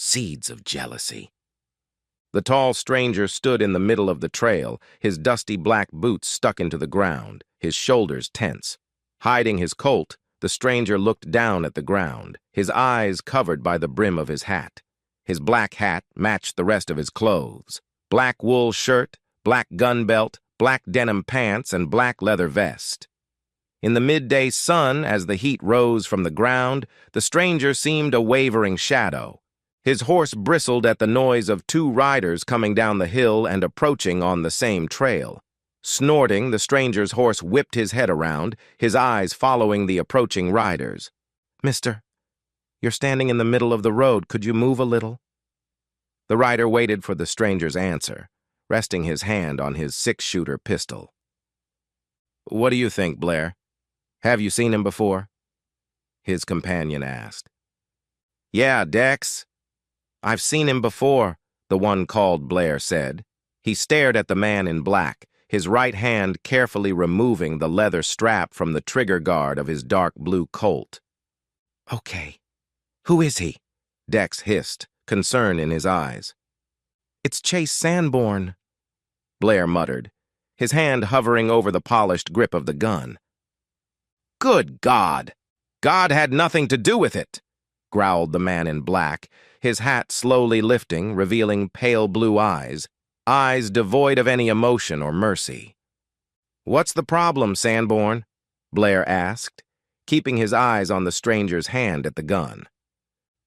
Seeds of jealousy. The tall stranger stood in the middle of the trail, his dusty black boots stuck into the ground, his shoulders tense. Hiding his colt, the stranger looked down at the ground, his eyes covered by the brim of his hat. His black hat matched the rest of his clothes. Black wool shirt, black gun belt, black denim pants, and black leather vest. In the midday sun, as the heat rose from the ground, the stranger seemed a wavering shadow. His horse bristled at the noise of two riders coming down the hill and approaching on the same trail. Snorting, the stranger's horse whipped his head around, his eyes following the approaching riders. "Mister, you're standing in the middle of the road. Could you move a little?" The rider waited for the stranger's answer, resting his hand on his six-shooter pistol. "What do you think, Blair? Have you seen him before?" his companion asked. "Yeah, Dex. I've seen him before," the one called Blair said. He stared at the man in black, his right hand carefully removing the leather strap from the trigger guard of his dark blue Colt. "Okay. Who is he?" Dex hissed, concern in his eyes. "It's Chase Sanborn," Blair muttered, his hand hovering over the polished grip of the gun. "Good God! God had nothing to do with it," growled the man in black, his hat slowly lifting, revealing pale blue eyes devoid of any emotion or mercy. "What's the problem, Sanborn?" Blair asked, keeping his eyes on the stranger's hand at the gun.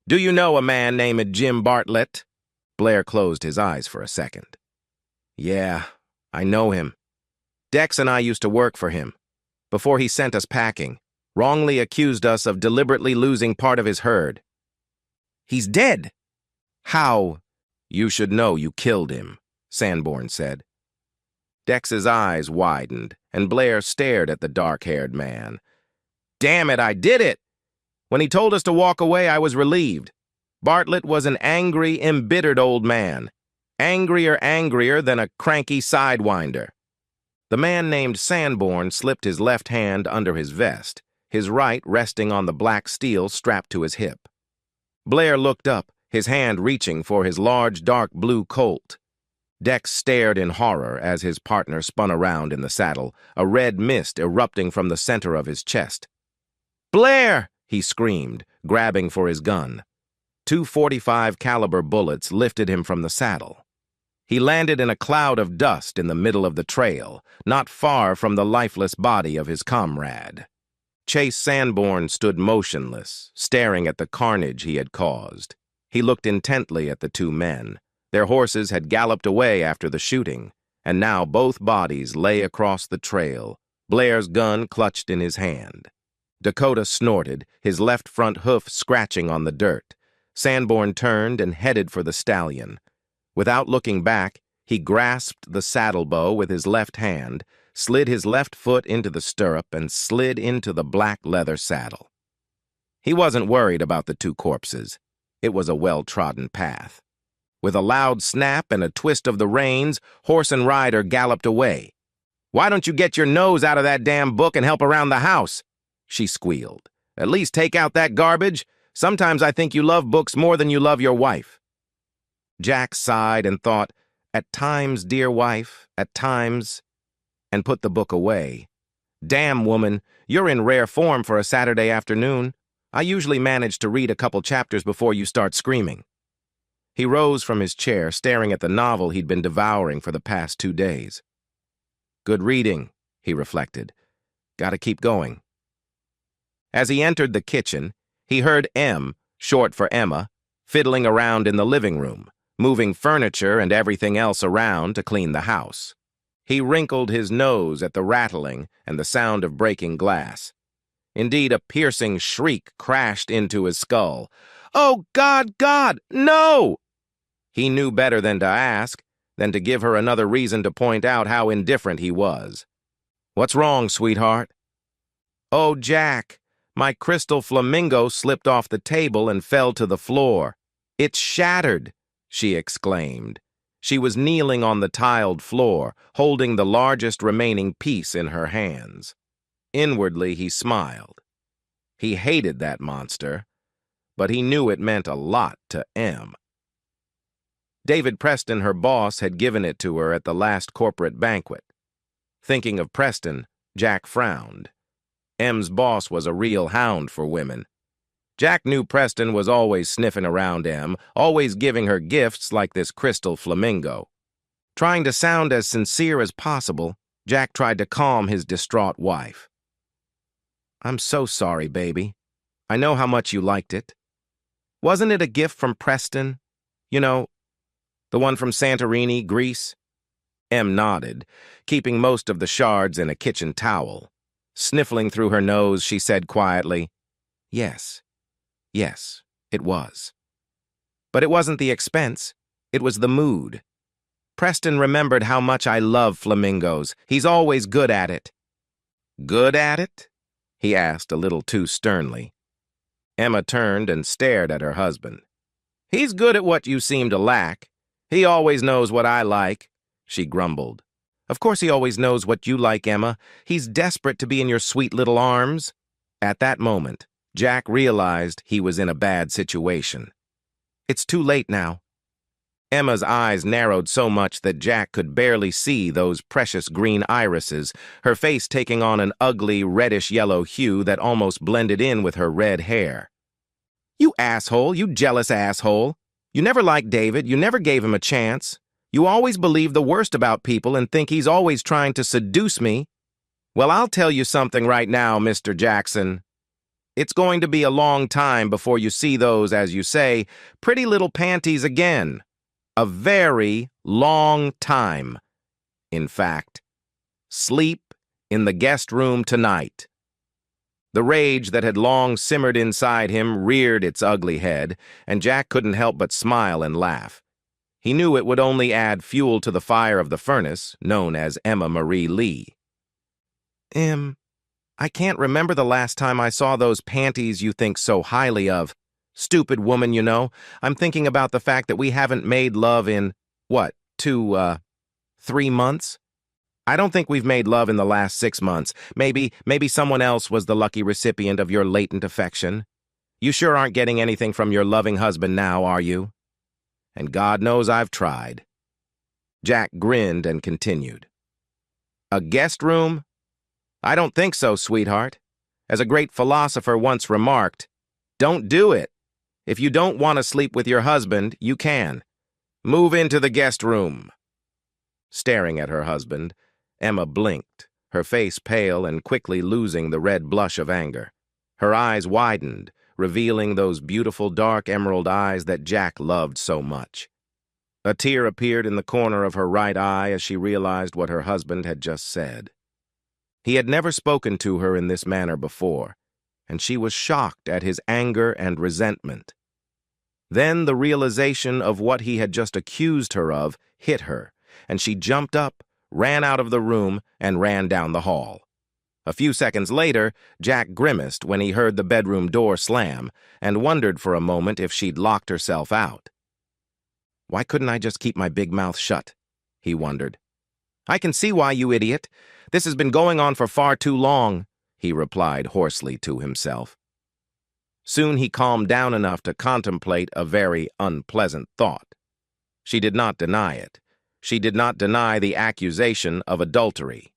"Do you know a man named Jim Bartlett?" Blair closed his eyes for a second. "Yeah, I know him. Dex and I used to work for him, before he sent us packing, wrongly accused us of deliberately losing part of his herd." "He's dead." "How?" "You should know you killed him," Sanborn said. Dex's eyes widened, and Blair stared at the dark-haired man. "Damn it, I did it! When he told us to walk away, I was relieved. Bartlett was an angry, embittered old man. Angrier than a cranky sidewinder." The man named Sanborn slipped his left hand under his vest, his right resting on the black steel strapped to his hip. Blair looked up, his hand reaching for his large dark blue Colt. Dex stared in horror as his partner spun around in the saddle, a red mist erupting from the center of his chest. "Blair!" he screamed, grabbing for his gun. Two .45 caliber bullets lifted him from the saddle. He landed in a cloud of dust in the middle of the trail, not far from the lifeless body of his comrade. Chase Sanborn stood motionless, staring at the carnage he had caused. He looked intently at the two men. Their horses had galloped away after the shooting, and now both bodies lay across the trail, Blair's gun clutched in his hand. Dakota snorted, his left front hoof scratching on the dirt. Sanborn turned and headed for the stallion. Without looking back, he grasped the saddle bow with his left hand, slid his left foot into the stirrup, and slid into the black leather saddle. He wasn't worried about the two corpses. It was a well-trodden path. With a loud snap and a twist of the reins, horse and rider galloped away. "Why don't you get your nose out of that damn book and help around the house?" she squealed. "At least take out that garbage. Sometimes I think you love books more than you love your wife." Jack sighed and thought, "At times, dear wife, at times," and put the book away. "Damn, woman, you're in rare form for a Saturday afternoon. I usually manage to read a couple chapters before you start screaming." He rose from his chair, staring at the novel he'd been devouring for the past 2 days. "Good reading," he reflected. "Gotta keep going." As he entered the kitchen, he heard M, short for Emma, fiddling around in the living room, moving furniture and everything else around to clean the house. He wrinkled his nose at the rattling and the sound of breaking glass. Indeed, a piercing shriek crashed into his skull. "Oh, God, no!" He knew better than to ask, than to give her another reason to point out how indifferent he was. "What's wrong, sweetheart?" "Oh, Jack, my crystal flamingo slipped off the table and fell to the floor. It's shattered," she exclaimed. She was kneeling on the tiled floor, holding the largest remaining piece in her hands. Inwardly, he smiled. He hated that monster, but he knew it meant a lot to M. David Preston, her boss, had given it to her at the last corporate banquet. Thinking of Preston, Jack frowned. M's boss was a real hound for women. Jack knew Preston was always sniffing around M, always giving her gifts like this crystal flamingo. Trying to sound as sincere as possible, Jack tried to calm his distraught wife. "I'm so sorry, baby. I know how much you liked it. Wasn't it a gift from Preston? You know, the one from Santorini, Greece?" M nodded, keeping most of the shards in a kitchen towel. Sniffling through her nose, she said quietly, Yes, it was. But it wasn't the expense, it was the mood. Preston remembered how much I love flamingos. He's always good at it." "Good at it?" he asked a little too sternly. Emma turned and stared at her husband. "He's good at what you seem to lack. He always knows what I like," she grumbled. "Of course he always knows what you like, Emma. He's desperate to be in your sweet little arms." At that moment, Jack realized he was in a bad situation. "It's too late now." Emma's eyes narrowed so much that Jack could barely see those precious green irises, her face taking on an ugly reddish-yellow hue that almost blended in with her red hair. "You asshole, you jealous asshole. You never liked David, you never gave him a chance. You always believe the worst about people and think he's always trying to seduce me. Well, I'll tell you something right now, Mr. Jackson. It's going to be a long time before you see those, as you say, pretty little panties again. A very long time. In fact, sleep in the guest room tonight." The rage that had long simmered inside him reared its ugly head, and Jack couldn't help but smile and laugh. He knew it would only add fuel to the fire of the furnace, known as Emma Marie Lee. I can't remember the last time I saw those panties you think so highly of. Stupid woman, you know. I'm thinking about the fact that we haven't made love in, 3 months? I don't think we've made love in the last 6 months. Maybe someone else was the lucky recipient of your latent affection. You sure aren't getting anything from your loving husband now, are you? And God knows I've tried." Jack grinned and continued. "A guest room? I don't think so, sweetheart. As a great philosopher once remarked, don't do it. If you don't want to sleep with your husband, you can. Move into the guest room." Staring at her husband, Emma blinked, her face pale and quickly losing the red blush of anger. Her eyes widened, revealing those beautiful dark emerald eyes that Jack loved so much. A tear appeared in the corner of her right eye as she realized what her husband had just said. He had never spoken to her in this manner before, and she was shocked at his anger and resentment. Then the realization of what he had just accused her of hit her, and she jumped up, ran out of the room, and ran down the hall. A few seconds later, Jack grimaced when he heard the bedroom door slam and wondered for a moment if she'd locked herself out. "Why couldn't I just keep my big mouth shut?" he wondered. "I can see why, you idiot. This has been going on for far too long," he replied hoarsely to himself. Soon he calmed down enough to contemplate a very unpleasant thought. She did not deny it. She did not deny the accusation of adultery.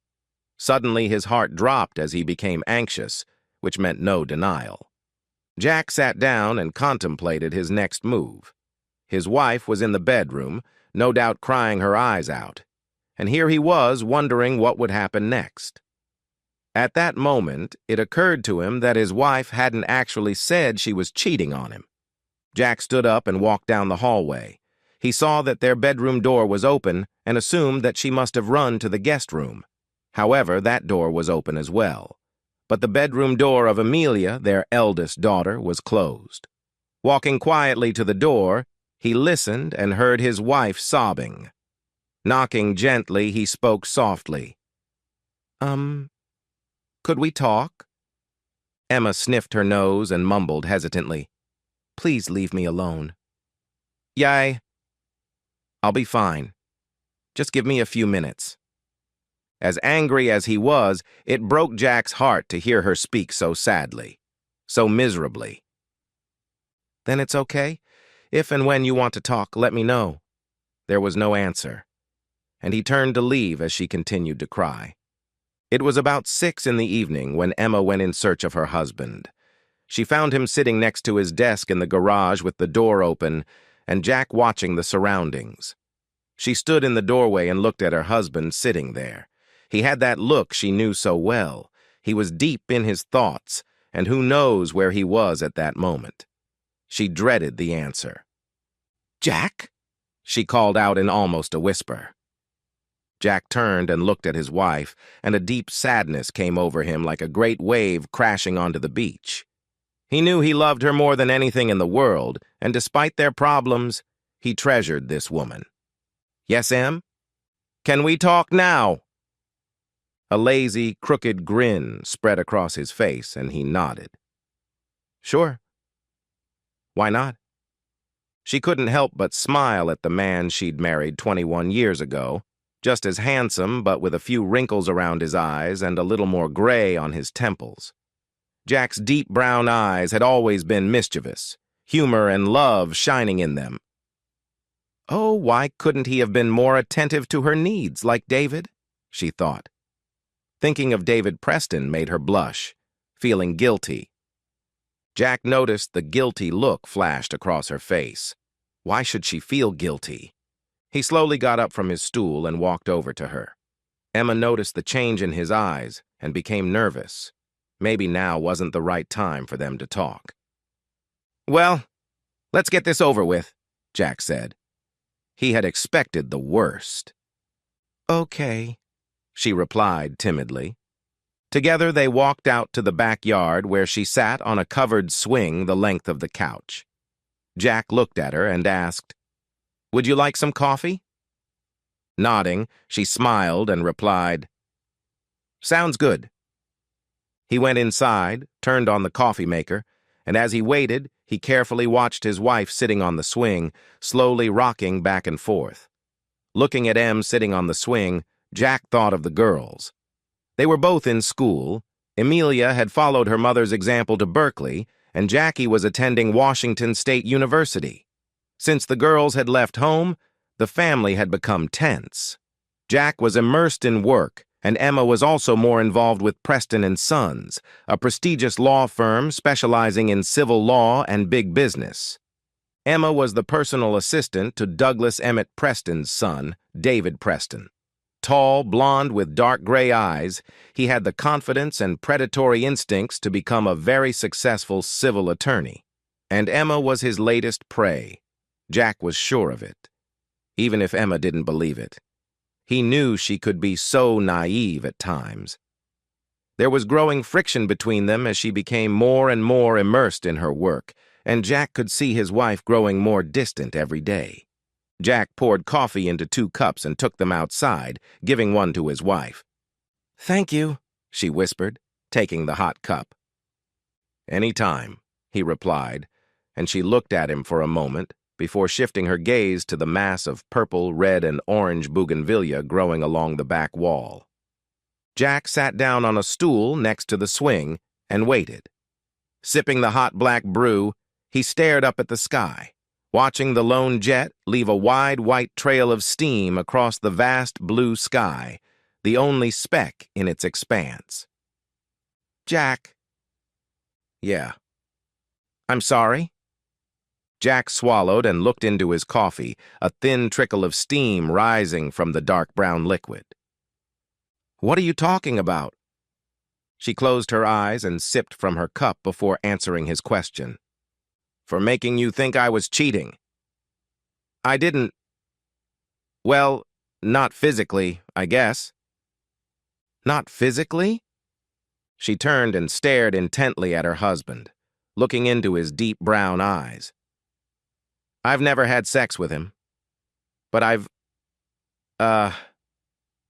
Suddenly his heart dropped as he became anxious, which meant no denial. Jack sat down and contemplated his next move. His wife was in the bedroom, no doubt crying her eyes out, and here he was wondering what would happen next. At that moment, it occurred to him that his wife hadn't actually said she was cheating on him. Jack stood up and walked down the hallway. He saw that their bedroom door was open and assumed that she must have run to the guest room. However, that door was open as well. But the bedroom door of Amelia, their eldest daughter, was closed. Walking quietly to the door, he listened and heard his wife sobbing. Knocking gently, he spoke softly. Could we talk?" Emma sniffed her nose and mumbled hesitantly, "Please leave me alone." "Yay. I'll be fine. Just give me a few minutes." As angry as he was, it broke Jack's heart to hear her speak so sadly, so miserably. "Then it's okay. If and when you want to talk, let me know." There was no answer, and he turned to leave as she continued to cry. It was about 6 in the evening when Emma went in search of her husband. She found him sitting next to his desk in the garage with the door open and Jack watching the surroundings. She stood in the doorway and looked at her husband sitting there. He had that look she knew so well. He was deep in his thoughts, and who knows where he was at that moment. She dreaded the answer. "Jack?" she called out in almost a whisper. Jack turned and looked at his wife, and a deep sadness came over him like a great wave crashing onto the beach. He knew he loved her more than anything in the world, and despite their problems, he treasured this woman. "Yes, Em? Can we talk now?" A lazy, crooked grin spread across his face, and he nodded. "Sure. Why not?" She couldn't help but smile at the man she'd married 21 years ago, just as handsome but with a few wrinkles around his eyes and a little more gray on his temples. Jack's deep brown eyes had always been mischievous, humor and love shining in them. Oh, why couldn't he have been more attentive to her needs, like David? She thought. Thinking of David Preston made her blush, feeling guilty. Jack noticed the guilty look flashed across her face. Why should she feel guilty? He slowly got up from his stool and walked over to her. Emma noticed the change in his eyes and became nervous. Maybe now wasn't the right time for them to talk. "Well, let's get this over with," Jack said. He had expected the worst. "Okay," she replied timidly. Together they walked out to the backyard where she sat on a covered swing the length of the couch. Jack looked at her and asked, "Would you like some coffee?" Nodding, she smiled and replied, "Sounds good." He went inside, turned on the coffee maker, and as he waited, he carefully watched his wife sitting on the swing, slowly rocking back and forth. Looking at Em sitting on the swing, Jack thought of the girls. They were both in school. Emilia had followed her mother's example to Berkeley, and Jackie was attending Washington State University. Since the girls had left home, the family had become tense. Jack was immersed in work, and Emma was also more involved with Preston and Sons, a prestigious law firm specializing in civil law and big business. Emma was the personal assistant to Douglas Emmett Preston's son, David Preston. Tall, blonde with dark gray eyes, he had the confidence and predatory instincts to become a very successful civil attorney. And Emma was his latest prey. Jack was sure of it, even if Emma didn't believe it. He knew she could be so naive at times. There was growing friction between them as she became more and more immersed in her work, and Jack could see his wife growing more distant every day. Jack poured coffee into 2 cups and took them outside, giving one to his wife. "Thank you," she whispered, taking the hot cup. "Any time," he replied, and she looked at him for a moment before shifting her gaze to the mass of purple, red, and orange bougainvillea growing along the back wall. Jack sat down on a stool next to the swing and waited. Sipping the hot black brew, he stared up at the sky, watching the lone jet leave a wide white trail of steam across the vast blue sky, the only speck in its expanse. "Jack." "Yeah." "I'm sorry." Jack swallowed and looked into his coffee, a thin trickle of steam rising from the dark brown liquid. "What are you talking about?" She closed her eyes and sipped from her cup before answering his question. "For making you think I was cheating." "I didn't. Well, not physically, I guess." "Not physically?" She turned and stared intently at her husband, looking into his deep brown eyes. "I've never had sex with him, but I've,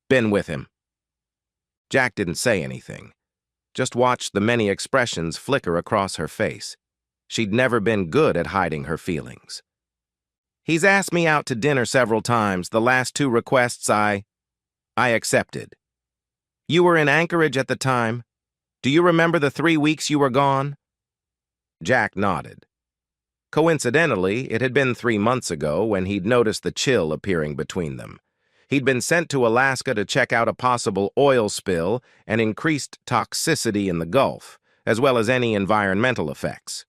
been with him." Jack didn't say anything, just watched the many expressions flicker across her face. She'd never been good at hiding her feelings. "He's asked me out to dinner several times. The last 2 requests I accepted. You were in Anchorage at the time. Do you remember the 3 weeks you were gone?" Jack nodded. Coincidentally, it had been 3 months ago when he'd noticed the chill appearing between them. He'd been sent to Alaska to check out a possible oil spill and increased toxicity in the Gulf, as well as any environmental effects.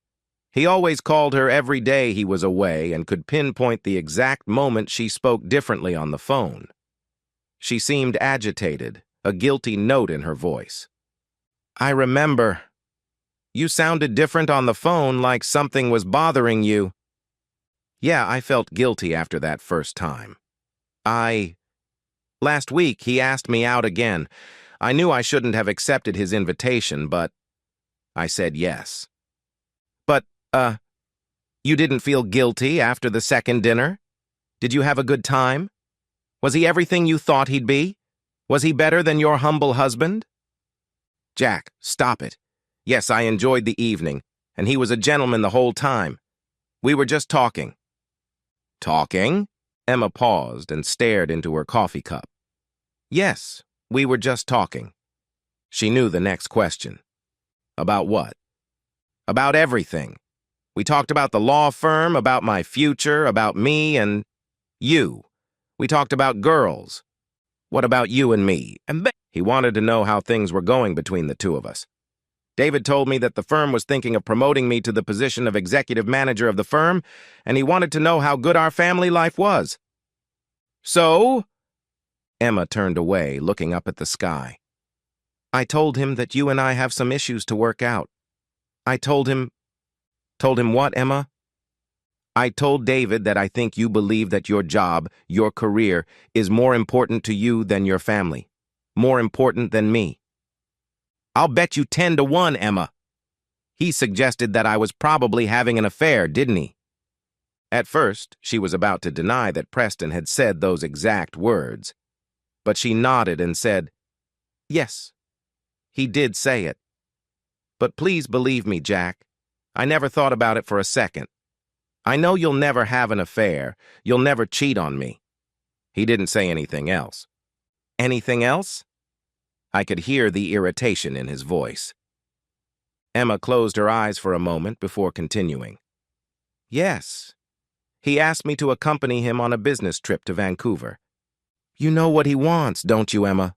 He always called her every day he was away and could pinpoint the exact moment she spoke differently on the phone. She seemed agitated, a guilty note in her voice. "I remember. You sounded different on the phone, like something was bothering you." Yeah, I felt guilty after that first time. Last week, he asked me out again. I knew I shouldn't have accepted his invitation, but I said yes. But, you didn't feel guilty after the second dinner? Did you have a good time? Was he everything you thought he'd be? Was he better than your humble husband? Jack, stop it. Yes, I enjoyed the evening, and he was a gentleman the whole time. We were just talking. Talking? Emma paused and stared into her coffee cup. Yes, we were just talking. She knew the next question. About what? About everything. We talked about the law firm, about my future, about me and you. We talked about girls. What about you and me? He wanted to know how things were going between the two of us. David told me that the firm was thinking of promoting me to the position of executive manager of the firm, and he wanted to know how good our family life was. So? Emma turned away, looking up at the sky. I told him that you and I have some issues to work out. I told him... Told him what, Emma? I told David that I think you believe that your job, your career, is more important to you than your family. More important than me. I'll bet you 10-1, Emma. He suggested that I was probably having an affair, didn't he? At first, she was about to deny that Preston had said those exact words. But she nodded and said, Yes, he did say it. But please believe me, Jack. I never thought about it for a second. I know you'll never have an affair. You'll never cheat on me. He didn't say anything else. Anything else? I could hear the irritation in his voice. Emma closed her eyes for a moment before continuing. Yes. He asked me to accompany him on a business trip to Vancouver. You know what he wants, don't you, Emma?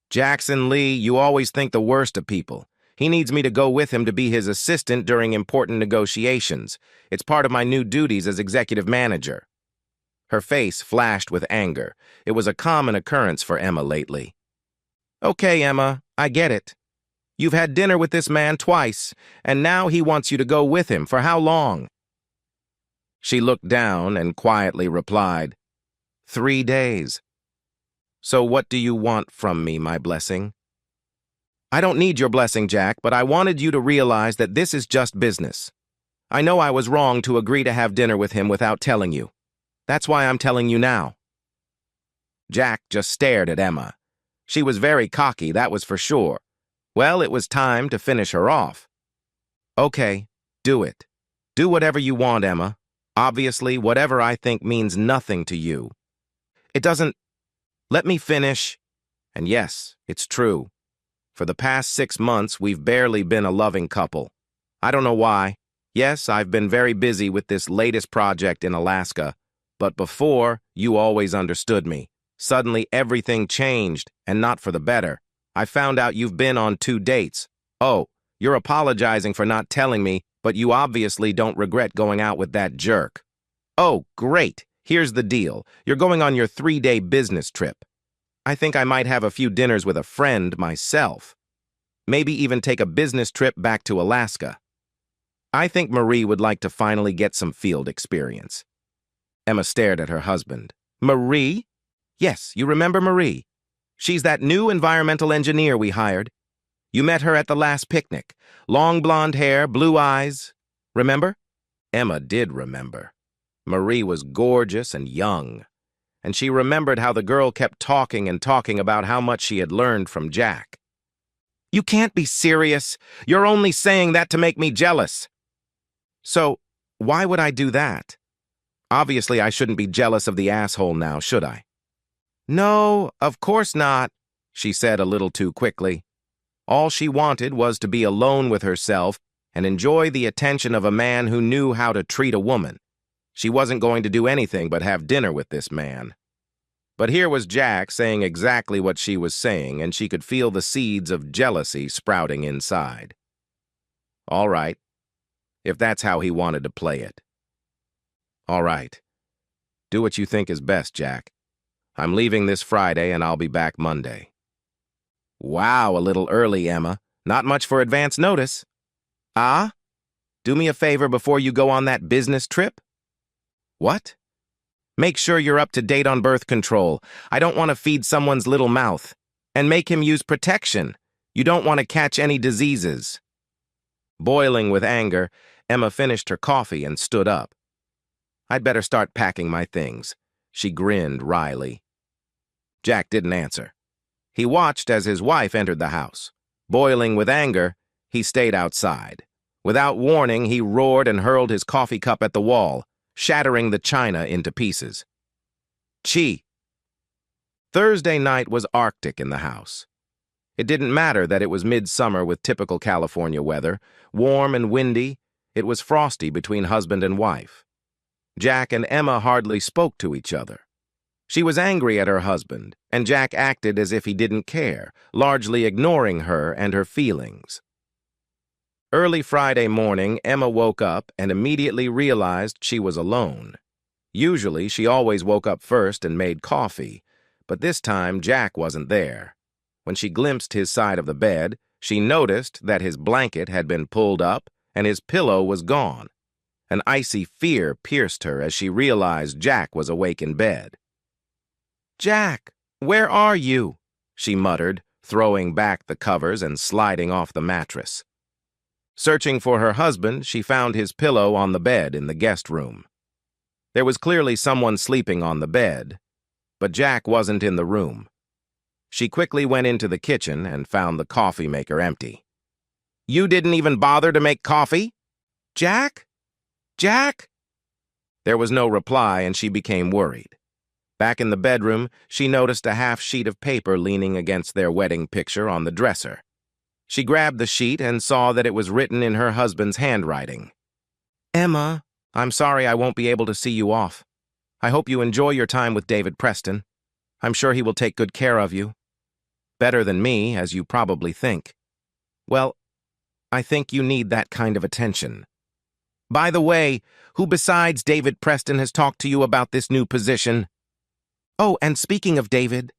Jackson Lee, you always think the worst of people. He needs me to go with him to be his assistant during important negotiations. It's part of my new duties as executive manager. Her face flashed with anger. It was a common occurrence for Emma lately. Okay, Emma, I get it. You've had dinner with this man twice, and now he wants you to go with him. For how long? She looked down and quietly replied, 3 days. So what do you want from me, my blessing? I don't need your blessing, Jack, but I wanted you to realize that this is just business. I know I was wrong to agree to have dinner with him without telling you. That's why I'm telling you now. Jack just stared at Emma. She was very cocky, that was for sure. Well, it was time to finish her off. Okay, do it. Do whatever you want, Emma. Obviously, whatever I think means nothing to you. It doesn't... Let me finish. And yes, it's true. For the past 6 months, we've barely been a loving couple. I don't know why. Yes, I've been very busy with this latest project in Alaska. But before, you always understood me. Suddenly, everything changed, and not for the better. I found out you've been on 2 dates. Oh, you're apologizing for not telling me, but you obviously don't regret going out with that jerk. Oh, great. Here's the deal. You're going on your 3-day business trip. I think I might have a few dinners with a friend myself. Maybe even take a business trip back to Alaska. I think Marie would like to finally get some field experience. Emma stared at her husband. Marie? Yes, you remember Marie. She's that new environmental engineer we hired. You met her at the last picnic. Long blonde hair, blue eyes. Remember? Emma did remember. Marie was gorgeous and young. And she remembered how the girl kept talking and talking about how much she had learned from Jack. You can't be serious. You're only saying that to make me jealous. So, why would I do that? Obviously, I shouldn't be jealous of the asshole now, should I? No, of course not, she said a little too quickly. All she wanted was to be alone with herself and enjoy the attention of a man who knew how to treat a woman. She wasn't going to do anything but have dinner with this man. But here was Jack saying exactly what she was saying, and she could feel the seeds of jealousy sprouting inside. All right, if that's how he wanted to play it. All right. Do what you think is best, Jack. I'm leaving this Friday, and I'll be back Monday. Wow, a little early, Emma. Not much for advance notice. Ah? Do me a favor before you go on that business trip? What? Make sure you're up to date on birth control. I don't want to feed someone's little mouth. And make him use protection. You don't want to catch any diseases. Boiling with anger, Emma finished her coffee and stood up. I'd better start packing my things. She grinned wryly. Jack didn't answer. He watched as his wife entered the house. Boiling with anger, he stayed outside. Without warning, he roared and hurled his coffee cup at the wall, shattering the china into pieces. Chi! Thursday night was Arctic in the house. It didn't matter that it was midsummer with typical California weather, warm and windy. It was frosty between husband and wife. Jack and Emma hardly spoke to each other. She was angry at her husband, and Jack acted as if he didn't care, largely ignoring her and her feelings. Early Friday morning, Emma woke up and immediately realized she was alone. Usually, she always woke up first and made coffee, but this time Jack wasn't there. When she glimpsed his side of the bed, she noticed that his blanket had been pulled up and his pillow was gone. An icy fear pierced her as she realized Jack was awake in bed. "Jack, where are you?" she muttered, throwing back the covers and sliding off the mattress. Searching for her husband, she found his pillow on the bed in the guest room. There was clearly someone sleeping on the bed, but Jack wasn't in the room. She quickly went into the kitchen and found the coffee maker empty. "You didn't even bother to make coffee? Jack? Jack?" There was no reply, and she became worried. Back in the bedroom, she noticed a half sheet of paper leaning against their wedding picture on the dresser. She grabbed the sheet and saw that it was written in her husband's handwriting. "Emma, I'm sorry I won't be able to see you off. I hope you enjoy your time with David Preston. I'm sure he will take good care of you. Better than me, as you probably think. Well, I think you need that kind of attention. By the way, who besides David Preston has talked to you about this new position? Oh, and speaking of David,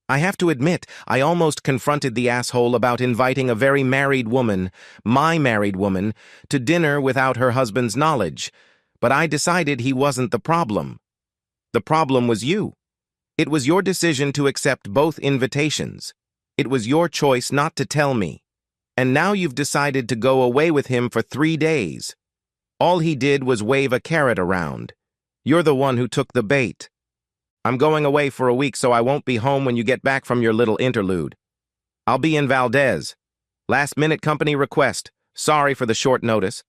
I have to admit, I almost confronted the asshole about inviting a very married woman, my married woman, to dinner without her husband's knowledge, but I decided he wasn't the problem. The problem was you. It was your decision to accept both invitations. It was your choice not to tell me. And now you've decided to go away with him for 3 days. All he did was wave a carrot around. You're the one who took the bait. I'm going away for a week, so I won't be home when you get back from your little interlude. I'll be in Valdez. Last-minute company request. Sorry for the short notice.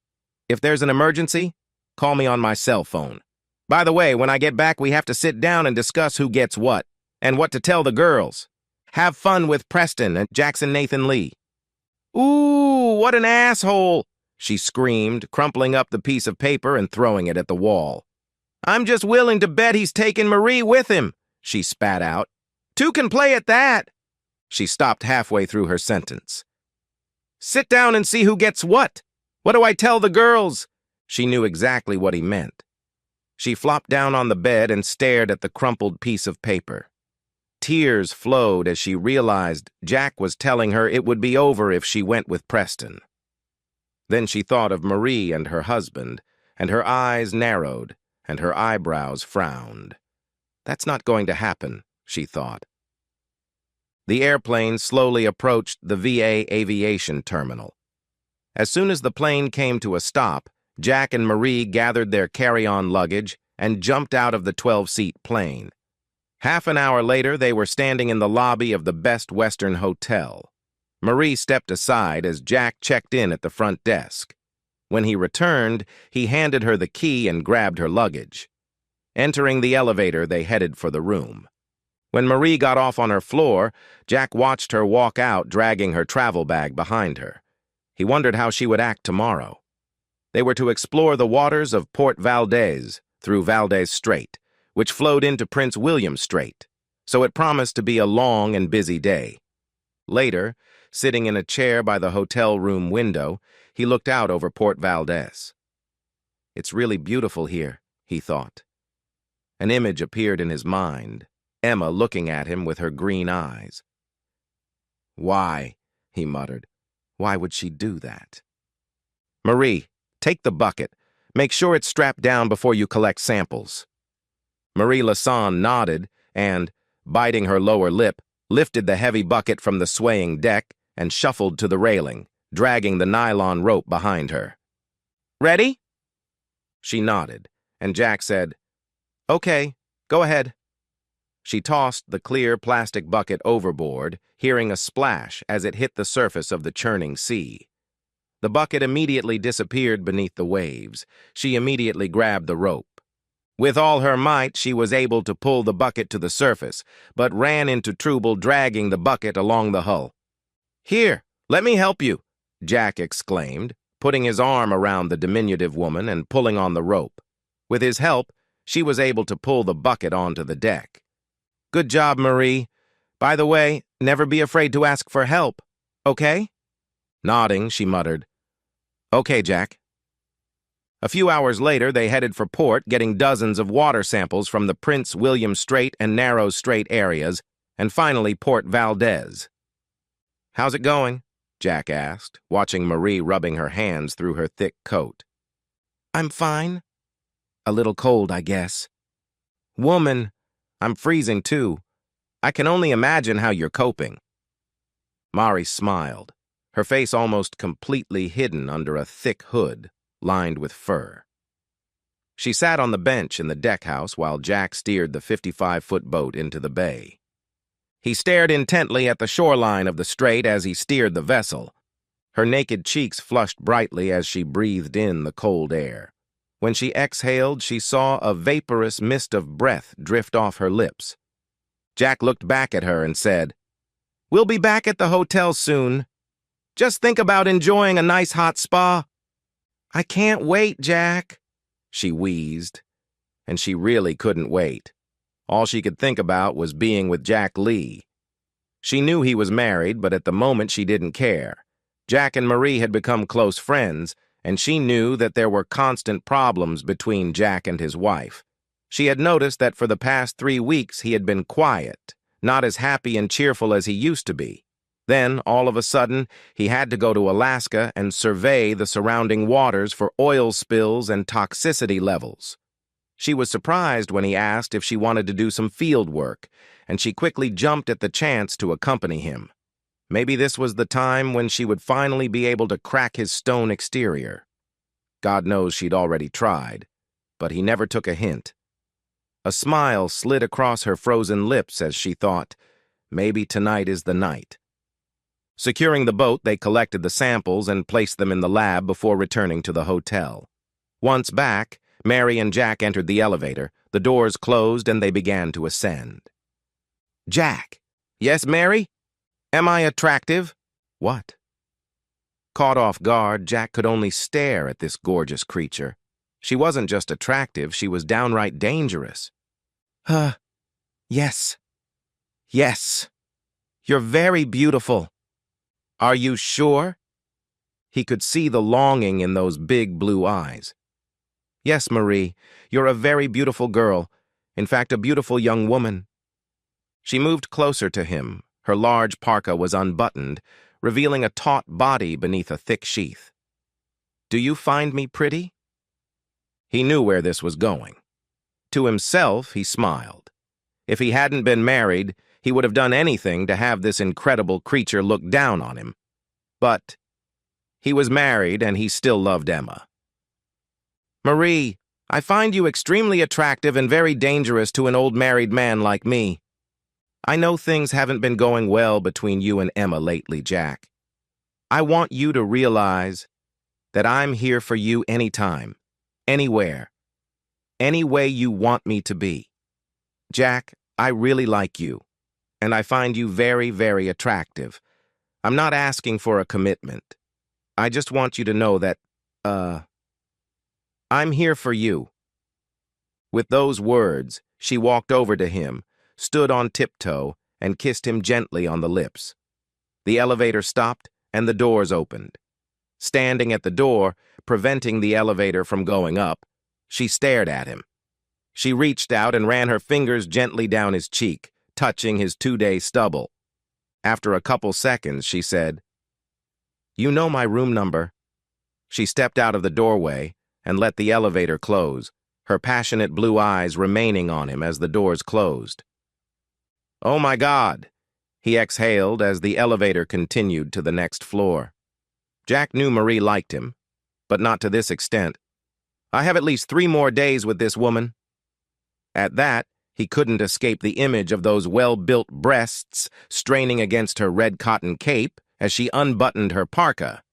If there's an emergency, call me on my cell phone. By the way, when I get back, we have to sit down and discuss who gets what, and what to tell the girls. Have fun with Preston and Jackson Nathan Lee." "Ooh, what an asshole!" she screamed, crumpling up the piece of paper and throwing it at the wall. "I'm just willing to bet he's taken Marie with him," she spat out. "Two can play at that." She stopped halfway through her sentence. "Sit down and see who gets what. What do I tell the girls?" She knew exactly what he meant. She flopped down on the bed and stared at the crumpled piece of paper. Tears flowed as she realized Jack was telling her it would be over if she went with Preston. Then she thought of Marie and her husband, and her eyes narrowed, and her eyebrows frowned. That's not going to happen, she thought. The airplane slowly approached the VA aviation terminal. As soon as the plane came to a stop, Jack and Marie gathered their carry-on luggage and jumped out of the 12-seat plane. Half an hour later, they were standing in the lobby of the Best Western Hotel. Marie stepped aside as Jack checked in at the front desk. When he returned, he handed her the key and grabbed her luggage. Entering the elevator, they headed for the room. When Marie got off on her floor, Jack watched her walk out, dragging her travel bag behind her. He wondered how she would act tomorrow. They were to explore the waters of Port Valdez through Valdez Strait, which flowed into Prince William Strait, so it promised to be a long and busy day. Later, sitting in a chair by the hotel room window, he looked out over Port Valdez. "It's really beautiful here," he thought. An image appeared in his mind, Emma looking at him with her green eyes. "Why?" he muttered. "Why would she do that?" "Marie, take the bucket. Make sure it's strapped down before you collect samples." Marie Lasson nodded and, biting her lower lip, lifted the heavy bucket from the swaying deck and shuffled to the railing, dragging the nylon rope behind her. "Ready?" She nodded, and Jack said, "Okay, go ahead." She tossed the clear plastic bucket overboard, hearing a splash as it hit the surface of the churning sea. The bucket immediately disappeared beneath the waves. She immediately grabbed the rope. With all her might, she was able to pull the bucket to the surface, but ran into trouble dragging the bucket along the hull. "Here, let me help you," Jack exclaimed, putting his arm around the diminutive woman and pulling on the rope. With his help, she was able to pull the bucket onto the deck. "Good job, Marie. By the way, never be afraid to ask for help, okay?" Nodding, she muttered, "Okay, Jack." A few hours later, they headed for port, getting dozens of water samples from the Prince William Strait and Narrows Strait areas, and finally Port Valdez. "How's it going?" Jack asked, watching Marie rubbing her hands through her thick coat. "I'm fine. A little cold, I guess." "Woman, I'm freezing too. I can only imagine how you're coping." Mari smiled, her face almost completely hidden under a thick hood lined with fur. She sat on the bench in the deckhouse while Jack steered the 55-foot boat into the bay. He stared intently at the shoreline of the strait as he steered the vessel. Her naked cheeks flushed brightly as she breathed in the cold air. When she exhaled, she saw a vaporous mist of breath drift off her lips. Jack looked back at her and said, "We'll be back at the hotel soon. Just think about enjoying a nice hot spa." "I can't wait, Jack," she wheezed. And she really couldn't wait. All she could think about was being with Jack Lee. She knew he was married, but at the moment she didn't care. Jack and Marie had become close friends, and she knew that there were constant problems between Jack and his wife. She had noticed that for the past 3 weeks he had been quiet, not as happy and cheerful as he used to be. Then, all of a sudden, he had to go to Alaska and survey the surrounding waters for oil spills and toxicity levels. She was surprised when he asked if she wanted to do some field work, and she quickly jumped at the chance to accompany him. Maybe this was the time when she would finally be able to crack his stone exterior. God knows she'd already tried, but he never took a hint. A smile slid across her frozen lips as she thought, maybe tonight is the night. Securing the boat, they collected the samples and placed them in the lab before returning to the hotel. Once back, Mary and Jack entered the elevator, the doors closed, and they began to ascend. "Jack." "Yes, Mary? Am I attractive?" "What?" Caught off guard, Jack could only stare at this gorgeous creature. She wasn't just attractive, she was downright dangerous. Yes. Yes. You're very beautiful." "Are you sure?" He could see the longing in those big blue eyes. "Yes, Marie, you're a very beautiful girl. In fact, a beautiful young woman." She moved closer to him. Her large parka was unbuttoned, revealing a taut body beneath a thick sheath. "Do you find me pretty?" He knew where this was going. To himself, he smiled. If he hadn't been married, he would have done anything to have this incredible creature look down on him. But he was married and he still loved Emma. "Marie, I find you extremely attractive and very dangerous to an old married man like me. I know things haven't been going well between you and Emma lately, Jack. I want you to realize that I'm here for you anytime, anywhere, any way you want me to be. Jack, I really like you, and I find you very, very attractive. I'm not asking for a commitment. I just want you to know that, I'm here for you." With those words, she walked over to him, stood on tiptoe, and kissed him gently on the lips. The elevator stopped, and the doors opened. Standing at the door, preventing the elevator from going up, she stared at him. She reached out and ran her fingers gently down his cheek, touching his 2-day stubble. After a couple seconds, she said, "You know my room number." She stepped out of the doorway and let the elevator close, her passionate blue eyes remaining on him as the doors closed. "Oh my God," he exhaled as the elevator continued to the next floor. Jack knew Marie liked him, but not to this extent. "I have at least 3 more days with this woman." At that, he couldn't escape the image of those well-built breasts straining against her red cotton cape as she unbuttoned her parka.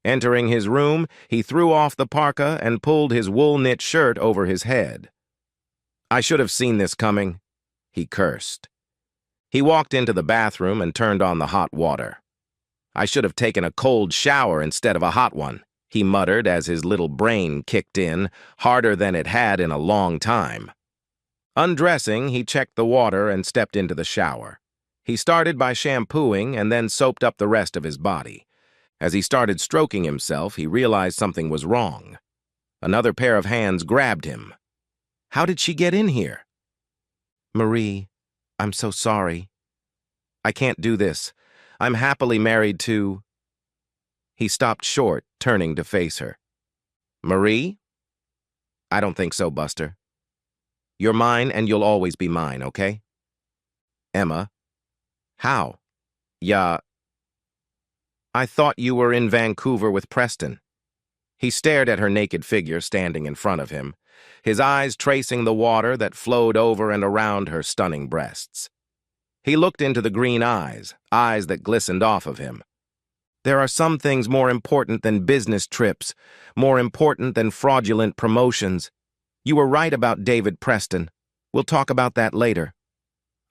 Entering his room, he threw off the parka and pulled his wool-knit shirt over his head. "I should have seen this coming," he cursed. He walked into the bathroom and turned on the hot water. "I should have taken a cold shower instead of a hot one," he muttered as his little brain kicked in, harder than it had in a long time. Undressing, he checked the water and stepped into the shower. He started by shampooing and then soaped up the rest of his body. As he started stroking himself, he realized something was wrong. Another pair of hands grabbed him. How did she get in here? "Marie, I'm so sorry. I can't do this. I'm happily married to—" He stopped short, turning to face her. "Marie? I don't think so, Buster. You're mine and you'll always be mine, okay?" "Emma? How? Yeah. I thought you were in Vancouver with Preston." He stared at her naked figure standing in front of him, his eyes tracing the water that flowed over and around her stunning breasts. He looked into the green eyes that glistened off of him. "There are some things more important than business trips, more important than fraudulent promotions. You were right about David Preston. We'll talk about that later.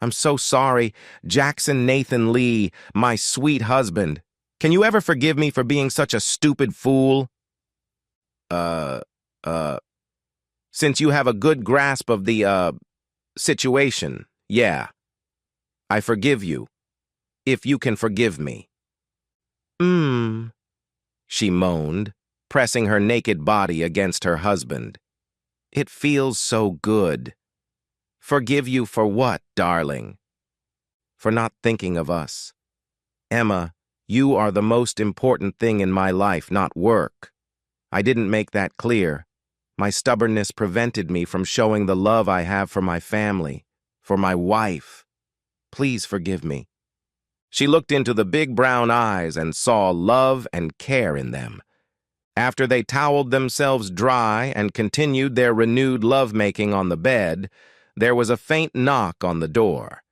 I'm so sorry, Jackson Nathan Lee, my sweet husband. Can you ever forgive me for being such a stupid fool?" Since you have a good grasp of the, situation, yeah. I forgive you, if you can forgive me." She moaned, pressing her naked body against her husband. "It feels so good." "Forgive you for what, darling?" "For not thinking of us. Emma, you are the most important thing in my life, not work. I didn't make that clear. My stubbornness prevented me from showing the love I have for my family, for my wife. Please forgive me." She looked into the big brown eyes and saw love and care in them. After they toweled themselves dry and continued their renewed lovemaking on the bed, there was a faint knock on the door.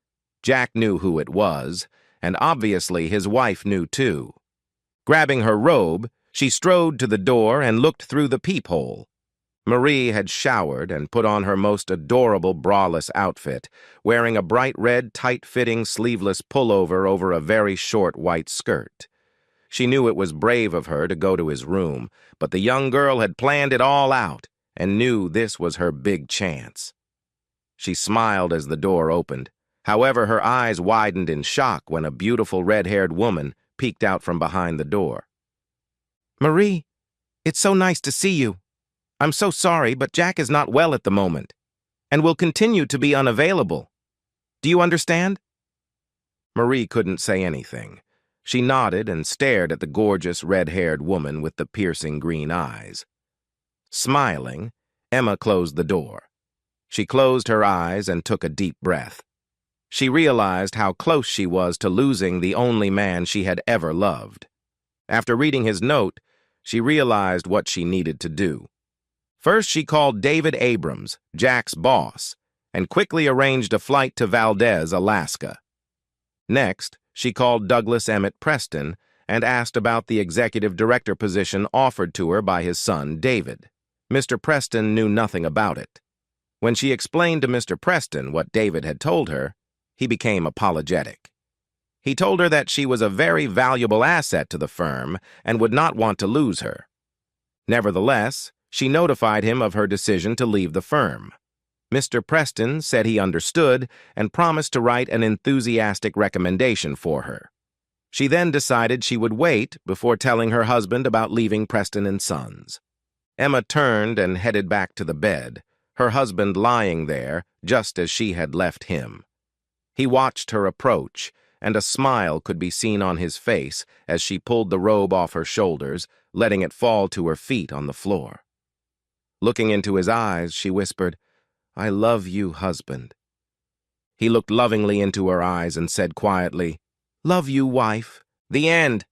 Jack knew who it was, and obviously his wife knew too. Grabbing her robe, she strode to the door and looked through the peephole. Marie had showered and put on her most adorable braless outfit, wearing a bright red, tight-fitting, sleeveless pullover over a very short white skirt. She knew it was brave of her to go to his room, but the young girl had planned it all out and knew this was her big chance. She smiled as the door opened. However, her eyes widened in shock when a beautiful red-haired woman peeked out from behind the door. "Marie, it's so nice to see you. I'm so sorry, but Jack is not well at the moment, and will continue to be unavailable. Do you understand?" Marie couldn't say anything. She nodded and stared at the gorgeous red-haired woman with the piercing green eyes. Smiling, Emma closed the door. She closed her eyes and took a deep breath. She realized how close she was to losing the only man she had ever loved. After reading his note, she realized what she needed to do. First, she called David Abrams, Jack's boss, and quickly arranged a flight to Valdez, Alaska. Next, she called Douglas Emmett Preston and asked about the executive director position offered to her by his son, David. Mr. Preston knew nothing about it. When she explained to Mr. Preston what David had told her, he became apologetic. He told her that she was a very valuable asset to the firm and would not want to lose her. Nevertheless, she notified him of her decision to leave the firm. Mr. Preston said he understood and promised to write an enthusiastic recommendation for her. She then decided she would wait before telling her husband about leaving Preston & Sons. Emma turned and headed back to the bed, her husband lying there just as she had left him. He watched her approach, and a smile could be seen on his face as she pulled the robe off her shoulders, letting it fall to her feet on the floor. Looking into his eyes, she whispered, "I love you, husband." He looked lovingly into her eyes and said quietly, "Love you, wife." The end.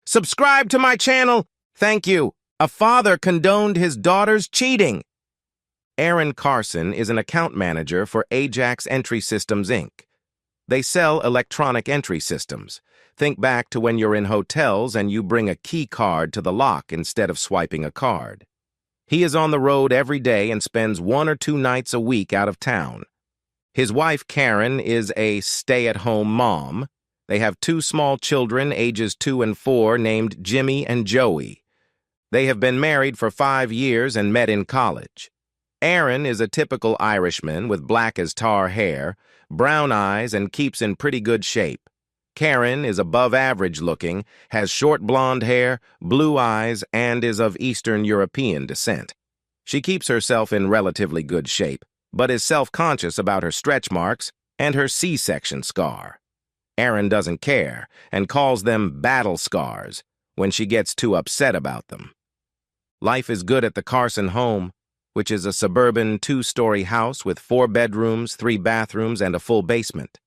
Subscribe to my channel. Thank you. A father condoned his daughter's cheating. Aaron Carson is an account manager for Ajax Entry Systems, Inc. They sell electronic entry systems. Think back to when you're in hotels and you bring a key card to the lock instead of swiping a card. He is on the road every day and spends 1 or 2 nights a week out of town. His wife, Karen, is a stay-at-home mom. They have 2 small children, ages 2 and 4, named Jimmy and Joey. They have been married for 5 years and met in college. Aaron is a typical Irishman with black as tar hair, brown eyes, and keeps in pretty good shape. Karen is above average looking, has short blonde hair, blue eyes, and is of Eastern European descent. She keeps herself in relatively good shape, but is self-conscious about her stretch marks and her C-section scar. Aaron doesn't care and calls them battle scars when she gets too upset about them. Life is good at the Carson home, which is a suburban 2-story house with 4 bedrooms, 3 bathrooms, and a full basement.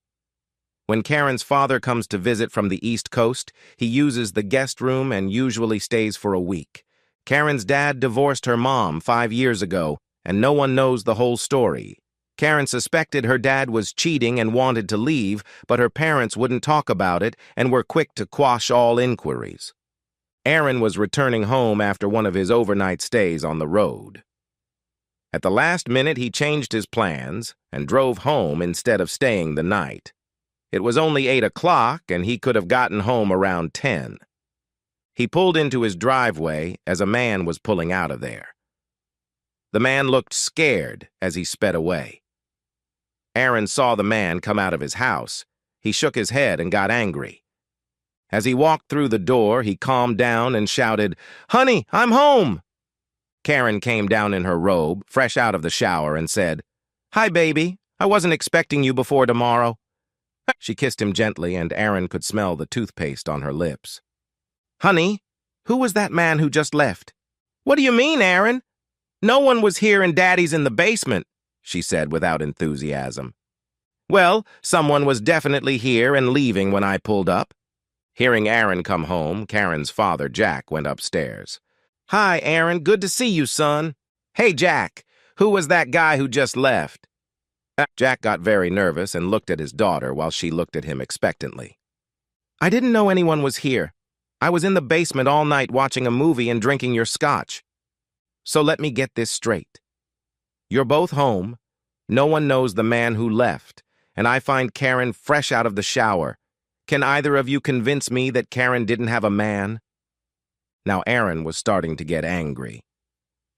When Karen's father comes to visit from the East Coast, he uses the guest room and usually stays for a week. Karen's dad divorced her mom 5 years ago, and no one knows the whole story. Karen suspected her dad was cheating and wanted to leave, but her parents wouldn't talk about it and were quick to quash all inquiries. Aaron was returning home after one of his overnight stays on the road. At the last minute, he changed his plans and drove home instead of staying the night. It was only 8 o'clock, and he could have gotten home around 10. He pulled into his driveway as a man was pulling out of there. The man looked scared as he sped away. Aaron saw the man come out of his house. He shook his head and got angry. As he walked through the door, he calmed down and shouted, "Honey, I'm home!" Karen came down in her robe, fresh out of the shower, and said, "Hi, baby. I wasn't expecting you before tomorrow." She kissed him gently, and Aaron could smell the toothpaste on her lips. "Honey, who was that man who just left?" "What do you mean, Aaron? No one was here and Daddy's in the basement," she said without enthusiasm. "Well, someone was definitely here and leaving when I pulled up." Hearing Aaron come home, Karen's father, Jack, went upstairs. "Hi, Aaron. Good to see you, son." "Hey, Jack. Who was that guy who just left?" Jack got very nervous and looked at his daughter while she looked at him expectantly. "I didn't know anyone was here. I was in the basement all night watching a movie and drinking your scotch. So let me get this straight. You're both home, no one knows the man who left, and I find Karen fresh out of the shower. Can either of you convince me that Karen didn't have a man?" Now Aaron was starting to get angry.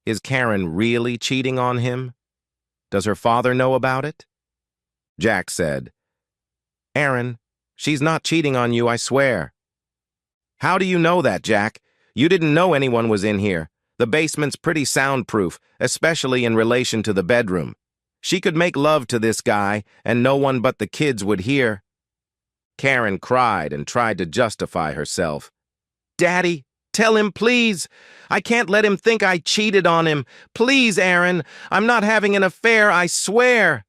Is Karen really cheating on him? Does her father know about it? Jack said, "Aaron, she's not cheating on you, I swear." "How do you know that, Jack? You didn't know anyone was in here. The basement's pretty soundproof, especially in relation to the bedroom. She could make love to this guy, and no one but the kids would hear." Karen cried and tried to justify herself. "Daddy, tell him, please. I can't let him think I cheated on him. Please, Aaron, I'm not having an affair, I swear."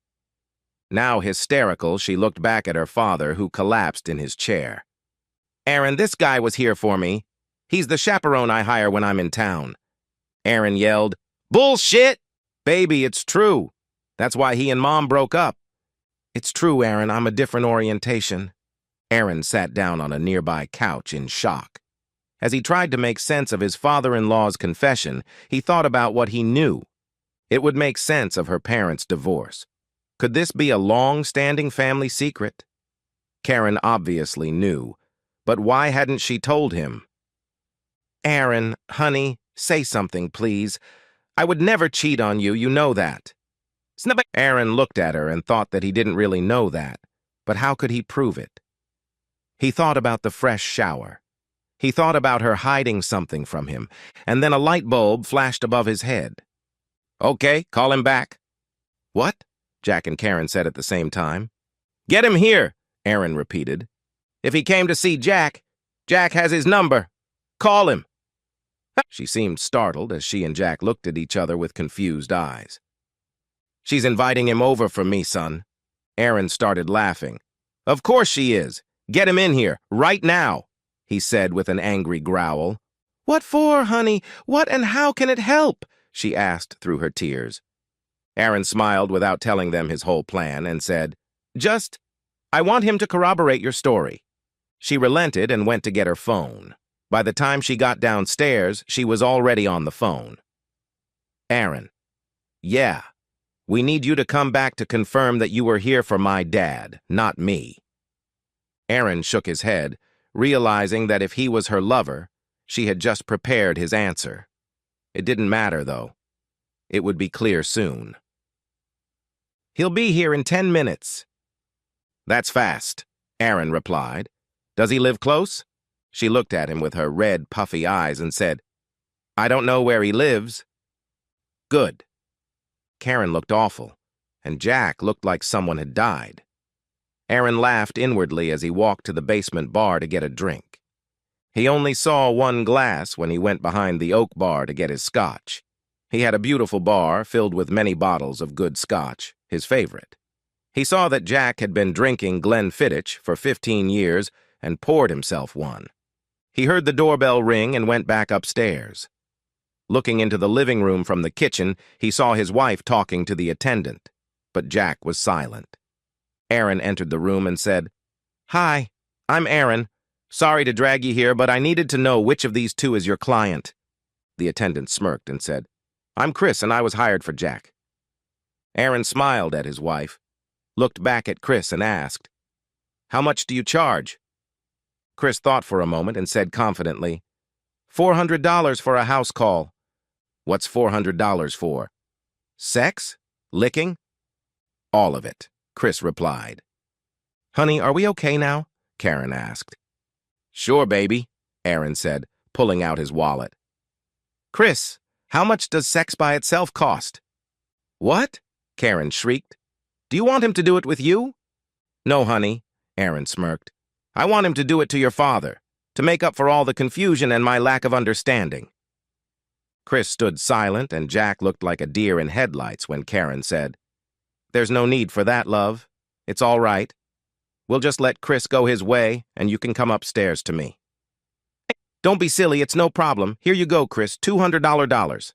Now hysterical, she looked back at her father, who collapsed in his chair. "Aaron, this guy was here for me. He's the chaperone I hire when I'm in town." Aaron yelled, "Bullshit! Baby, it's true. That's why he and Mom broke up." "It's true, Aaron, I'm a different orientation." Aaron sat down on a nearby couch in shock. As he tried to make sense of his father-in-law's confession, he thought about what he knew. It would make sense of her parents' divorce. Could this be a long-standing family secret? Karen obviously knew, but why hadn't she told him? Aaron, honey, say something, please. I would never cheat on you, you know that. Aaron looked at her and thought that he didn't really know that, but how could he prove it? He thought about the fresh shower. He thought about her hiding something from him, and then a light bulb flashed above his head. Okay, call him back. What? Jack and Karen said at the same time. Get him here, Aaron repeated. If he came to see Jack, Jack has his number. Call him. She seemed startled as she and Jack looked at each other with confused eyes. She's inviting him over for me, son. Aaron started laughing. Of course she is. Get him in here, right now, he said with an angry growl. What for, honey? What and how can it help? She asked through her tears. Aaron smiled without telling them his whole plan and said, I want him to corroborate your story. She relented and went to get her phone. By the time she got downstairs, she was already on the phone. Aaron, yeah, we need you to come back to confirm that you were here for my dad, not me. Aaron shook his head, realizing that if he was her lover, she had just prepared his answer. It didn't matter, though. It would be clear soon. He'll be here in 10 minutes. That's fast, Aaron replied. Does he live close? She looked at him with her red, puffy eyes and said, I don't know where he lives. Good. Karen looked awful, and Jack looked like someone had died. Aaron laughed inwardly as he walked to the basement bar to get a drink. He only saw one glass when he went behind the oak bar to get his scotch. He had a beautiful bar filled with many bottles of good scotch, his favorite. He saw that Jack had been drinking Glenfiddich for 15 years and poured himself one. He heard the doorbell ring and went back upstairs. Looking into the living room from the kitchen, he saw his wife talking to the attendant, but Jack was silent. Aaron entered the room and said, Hi, I'm Aaron. Sorry to drag you here, but I needed to know which of these two is your client. The attendant smirked and said, I'm Chris, and I was hired for Jack. Aaron smiled at his wife, looked back at Chris and asked, How much do you charge? Chris thought for a moment and said confidently, $400 for a house call. What's $400 for? Sex? Licking? All of it, Chris replied. Honey, are we okay now? Karen asked. Sure, baby, Aaron said, pulling out his wallet. Chris, how much does sex by itself cost? What? Karen shrieked. Do you want him to do it with you? No, honey, Aaron smirked. I want him to do it to your father, to make up for all the confusion and my lack of understanding. Chris stood silent, and Jack looked like a deer in headlights when Karen said, There's no need for that, love. It's all right. We'll just let Chris go his way, and you can come upstairs to me. Don't be silly, it's no problem. Here you go, Chris, $200.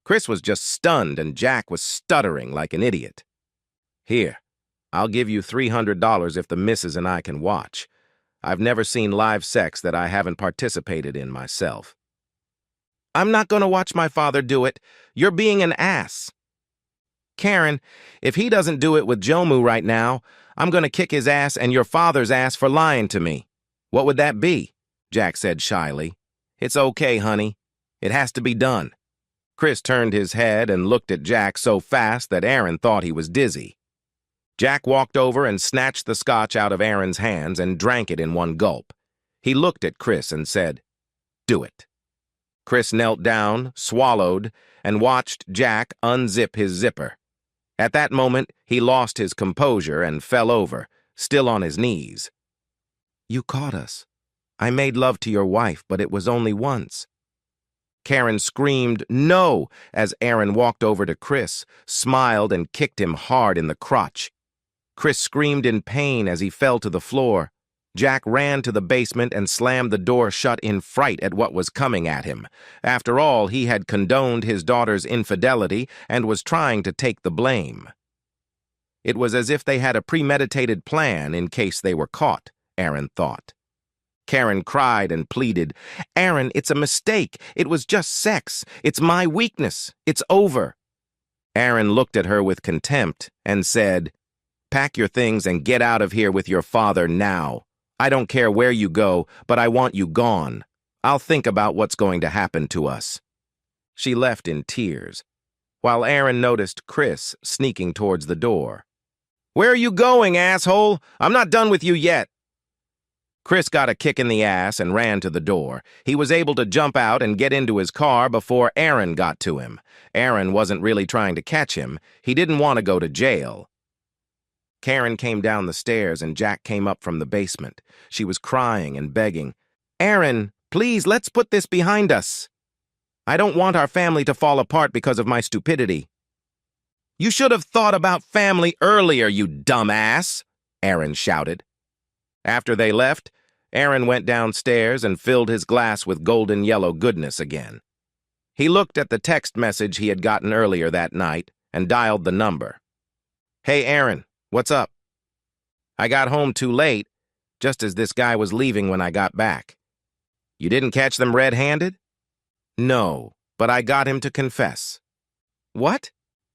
Chris was just stunned, and Jack was stuttering like an idiot. Here, I'll give you $300 if the missus and I can watch. I've never seen live sex that I haven't participated in myself. I'm not going to watch my father do it. You're being an ass. Karen, if he doesn't do it with Jomu right now, I'm going to kick his ass and your father's ass for lying to me. What would that be? Jack said shyly. It's okay, honey. It has to be done. Chris turned his head and looked at Jack so fast that Aaron thought he was dizzy. Jack walked over and snatched the scotch out of Aaron's hands and drank it in one gulp. He looked at Chris and said, Do it. Chris knelt down, swallowed, and watched Jack unzip his zipper. At that moment, he lost his composure and fell over, still on his knees. You caught us. I made love to your wife, but it was only once. Karen screamed, No, as Aaron walked over to Chris, smiled, and kicked him hard in the crotch. Chris screamed in pain as he fell to the floor. Jack ran to the basement and slammed the door shut in fright at what was coming at him. After all, he had condoned his daughter's infidelity and was trying to take the blame. It was as if they had a premeditated plan in case they were caught, Aaron thought. Karen cried and pleaded, Aaron, it's a mistake. It was just sex. It's my weakness. It's over. Aaron looked at her with contempt and said, Pack your things and get out of here with your father now. I don't care where you go, but I want you gone. I'll think about what's going to happen to us." She left in tears, while Aaron noticed Chris sneaking towards the door. "Where are you going, asshole? I'm not done with you yet." Chris got a kick in the ass and ran to the door. He was able to jump out and get into his car before Aaron got to him. Aaron wasn't really trying to catch him. He didn't want to go to jail. Karen came down the stairs and Jack came up from the basement. She was crying and begging. "Aaron, please, let's put this behind us. I don't want our family to fall apart because of my stupidity." "You should have thought about family earlier, you dumbass," Aaron shouted. After they left, Aaron went downstairs and filled his glass with golden yellow goodness again. He looked at the text message he had gotten earlier that night and dialed the number. "Hey, Aaron, what's up? I got home too late, just as this guy was leaving when I got back. You didn't catch them red-handed?" "No, but I got him to confess." "What?"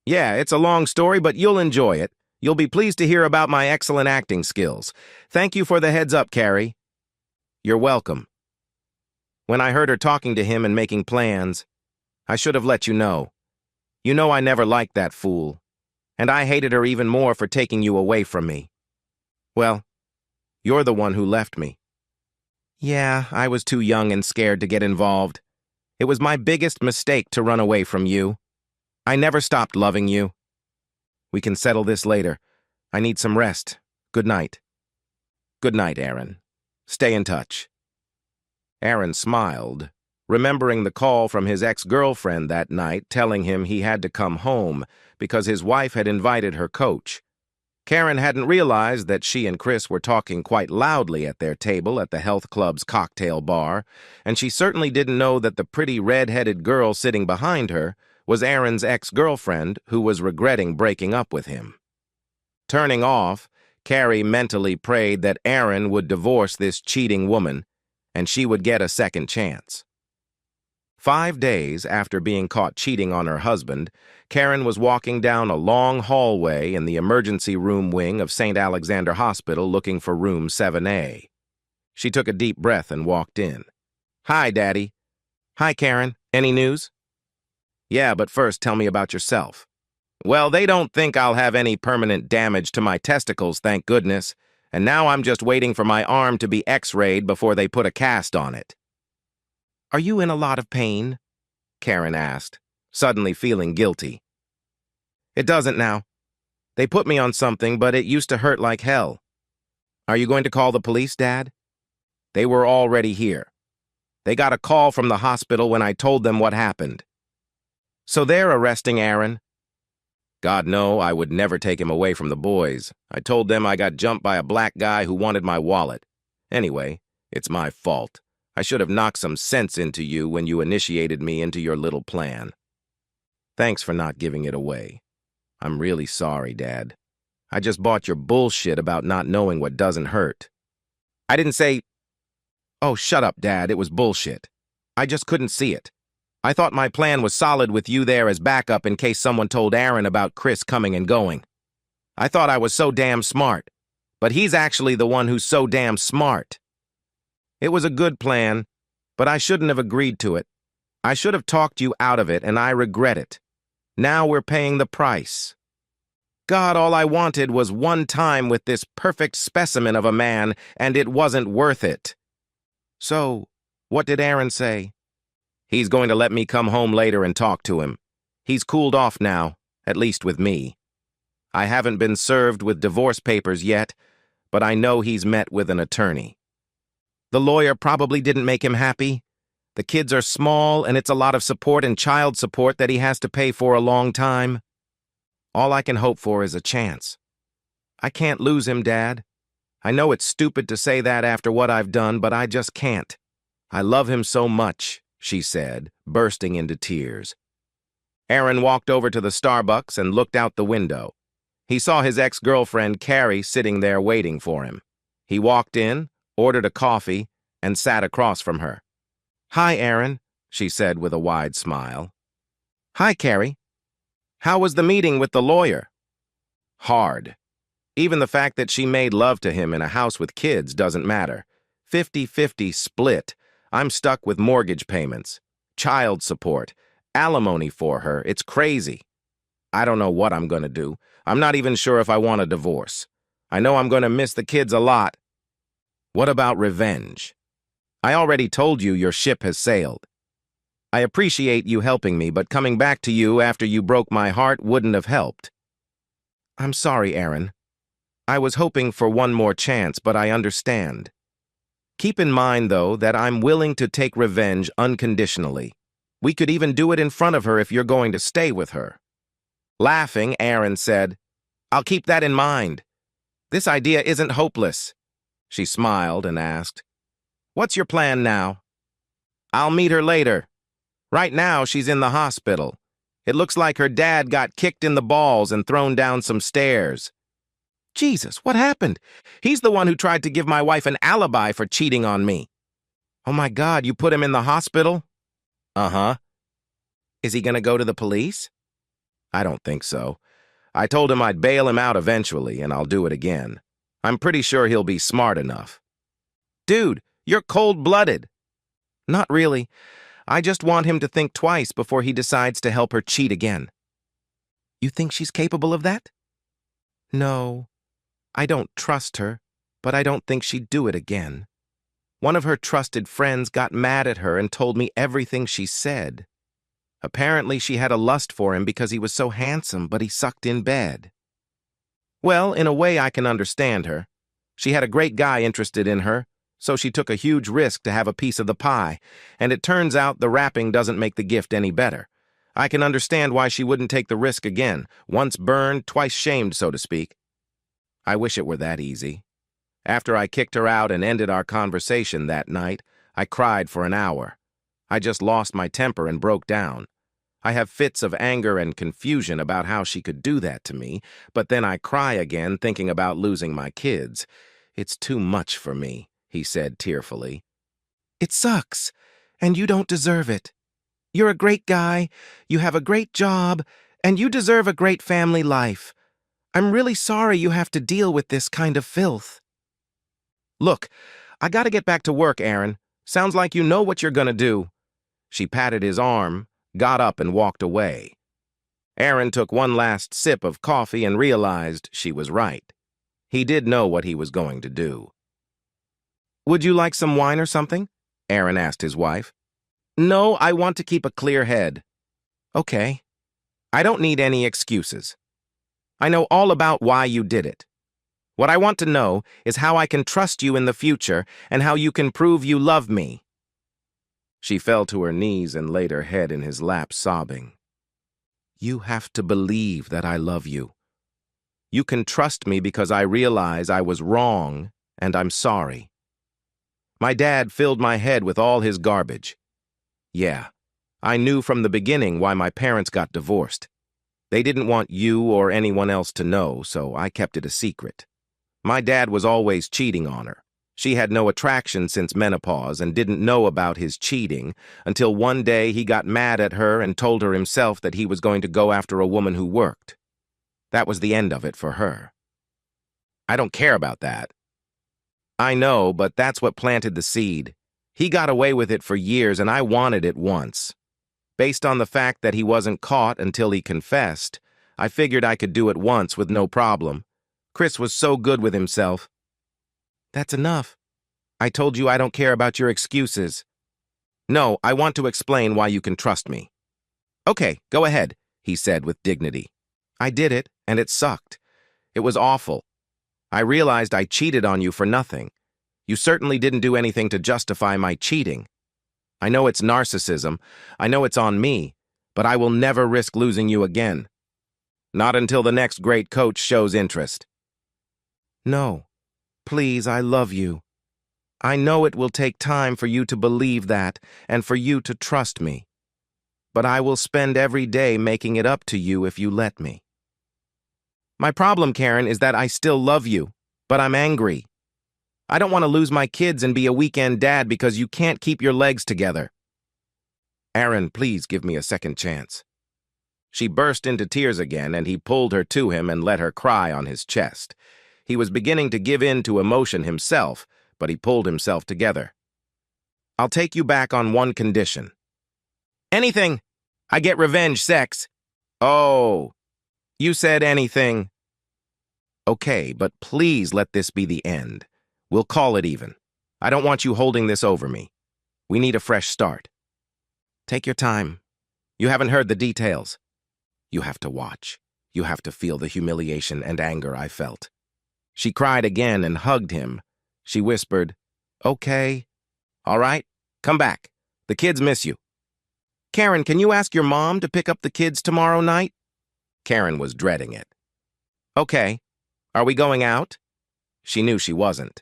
"Yeah, it's a long story, but you'll enjoy it. You'll be pleased to hear about my excellent acting skills. Thank you for the heads up, Carrie." "You're welcome. When I heard her talking to him and making plans, I should have let you know. You know I never liked that fool, and I hated her even more for taking you away from me. Well, you're the one who left me." "Yeah, I was too young and scared to get involved. It was my biggest mistake to run away from you. I never stopped loving you. We can settle this later. I need some rest. Good night." "Good night, Aaron. Stay in touch." Aaron smiled, remembering the call from his ex-girlfriend that night telling him he had to come home because his wife had invited her coach. Karen hadn't realized that she and Chris were talking quite loudly at their table at the health club's cocktail bar, and she certainly didn't know that the pretty red-headed girl sitting behind her was Aaron's ex-girlfriend who was regretting breaking up with him. Turning off, Carrie mentally prayed that Aaron would divorce this cheating woman and she would get a second chance. 5 days after being caught cheating on her husband, Karen was walking down a long hallway in the emergency room wing of St. Alexander Hospital looking for room 7A. She took a deep breath and walked in. "Hi, Daddy." "Hi, Karen. Any news?" "Yeah, but first tell me about yourself." "Well, they don't think I'll have any permanent damage to my testicles, thank goodness, and now I'm just waiting for my arm to be x-rayed before they put a cast on it." "Are you in a lot of pain?" Karen asked, suddenly feeling guilty. "It doesn't now. They put me on something, but it used to hurt like hell." "Are you going to call the police, Dad?" "They were already here. They got a call from the hospital when I told them what happened." "So they're arresting Aaron?" "God, no, I would never take him away from the boys. I told them I got jumped by a black guy who wanted my wallet. Anyway, it's my fault. I should have knocked some sense into you when you initiated me into your little plan. Thanks for not giving it away. I'm really sorry, Dad. I just bought your bullshit about not knowing what doesn't hurt." "I didn't say—" "Oh, shut up, Dad. It was bullshit. I just couldn't see it. I thought my plan was solid with you there as backup in case someone told Aaron about Chris coming and going. I thought I was so damn smart, but he's actually the one who's so damn smart. It was a good plan, but I shouldn't have agreed to it. I should have talked you out of it, and I regret it. Now we're paying the price. God, all I wanted was one time with this perfect specimen of a man, and it wasn't worth it." "So, what did Aaron say?" "He's going to let me come home later and talk to him. He's cooled off now, at least with me. I haven't been served with divorce papers yet, but I know he's met with an attorney. The lawyer probably didn't make him happy. The kids are small, and it's a lot of support and child support that he has to pay for a long time. All I can hope for is a chance. I can't lose him, Dad. I know it's stupid to say that after what I've done, but I just can't. I love him so much," she said, bursting into tears. Aaron walked over to the Starbucks and looked out the window. He saw his ex-girlfriend Carrie sitting there waiting for him. He walked in, ordered a coffee, and sat across from her. "Hi, Aaron," she said with a wide smile. "Hi, Carrie. How was the meeting with the lawyer?" "Hard. Even the fact that she made love to him in a house with kids doesn't matter. 50-50 split. I'm stuck with mortgage payments, child support, alimony for her. It's crazy. I don't know what I'm going to do. I'm not even sure if I want a divorce. I know I'm going to miss the kids a lot. What about revenge? I already told you your ship has sailed. I appreciate you helping me, but coming back to you after you broke my heart wouldn't have helped. I'm sorry, Aaron. I was hoping for one more chance, but I understand. Keep in mind, though, that I'm willing to take revenge unconditionally. We could even do it in front of her if you're going to stay with her. Laughing, Aaron said, I'll keep that in mind. This idea isn't hopeless. She smiled and asked, What's your plan now? I'll meet her later. Right now, she's in the hospital. It looks like her dad got kicked in the balls and thrown down some stairs. Jesus, what happened? He's the one who tried to give my wife an alibi for cheating on me. Oh my God, you put him in the hospital? Uh-huh. Is he gonna go to the police? I don't think so. I told him I'd bail him out eventually, and I'll do it again. I'm pretty sure he'll be smart enough. Dude, you're cold-blooded. Not really. I just want him to think twice before he decides to help her cheat again. You think she's capable of that? No. I don't trust her, but I don't think she'd do it again. One of her trusted friends got mad at her and told me everything she said. Apparently, she had a lust for him because he was so handsome, but he sucked in bed. Well, in a way, I can understand her. She had a great guy interested in her, so she took a huge risk to have a piece of the pie, and it turns out the wrapping doesn't make the gift any better. I can understand why she wouldn't take the risk again. Once burned, twice shamed, so to speak. I wish it were that easy. After I kicked her out and ended our conversation that night, I cried for an hour. I just lost my temper and broke down. I have fits of anger and confusion about how she could do that to me, but then I cry again thinking about losing my kids. It's too much for me, he said tearfully. It sucks, and you don't deserve it. You're a great guy, you have a great job, and you deserve a great family life. I'm really sorry you have to deal with this kind of filth. Look, I gotta get back to work, Aaron. Sounds like you know what you're gonna do. She patted his arm, got up and walked away. Aaron took one last sip of coffee and realized she was right. He did know what he was going to do. Would you like some wine or something? Aaron asked his wife. No, I want to keep a clear head. Okay. I don't need any excuses. I know all about why you did it. What I want to know is how I can trust you in the future and how you can prove you love me. She fell to her knees and laid her head in his lap, sobbing. You have to believe that I love you. You can trust me because I realize I was wrong and I'm sorry. My dad filled my head with all his garbage. Yeah, I knew from the beginning why my parents got divorced. They didn't want you or anyone else to know, so I kept it a secret. My dad was always cheating on her. She had no attraction since menopause and didn't know about his cheating until one day he got mad at her and told her himself that he was going to go after a woman who worked. That was the end of it for her. I don't care about that. I know, but that's what planted the seed. He got away with it for years and I wanted it once. Based on the fact that he wasn't caught until he confessed, I figured I could do it once with no problem. Chris was so good with himself. That's enough. I told you I don't care about your excuses. No, I want to explain why you can trust me. Okay, go ahead, he said with dignity. I did it, and it sucked. It was awful. I realized I cheated on you for nothing. You certainly didn't do anything to justify my cheating. I know it's narcissism. I know it's on me, but I will never risk losing you again. Not until the next great coach shows interest. No, please, I love you. I know it will take time for you to believe that and for you to trust me. But I will spend every day making it up to you if you let me. My problem, Karen, is that I still love you, but I'm angry. I don't want to lose my kids and be a weekend dad because you can't keep your legs together. Aaron, please give me a second chance. She burst into tears again, and he pulled her to him and let her cry on his chest. He was beginning to give in to emotion himself, but he pulled himself together. "I'll take you back on one condition." "Anything. I get revenge sex." "Oh, you said anything." "Okay, but please let this be the end. We'll call it even. I don't want you holding this over me. We need a fresh start." "Take your time. You haven't heard the details. You have to watch. You have to feel the humiliation and anger I felt." She cried again and hugged him. She whispered, "Okay. All right, come back. The kids miss you." "Karen, can you ask your mom to pick up the kids tomorrow night?" Karen was dreading it. "Okay. Are we going out?" She knew she wasn't.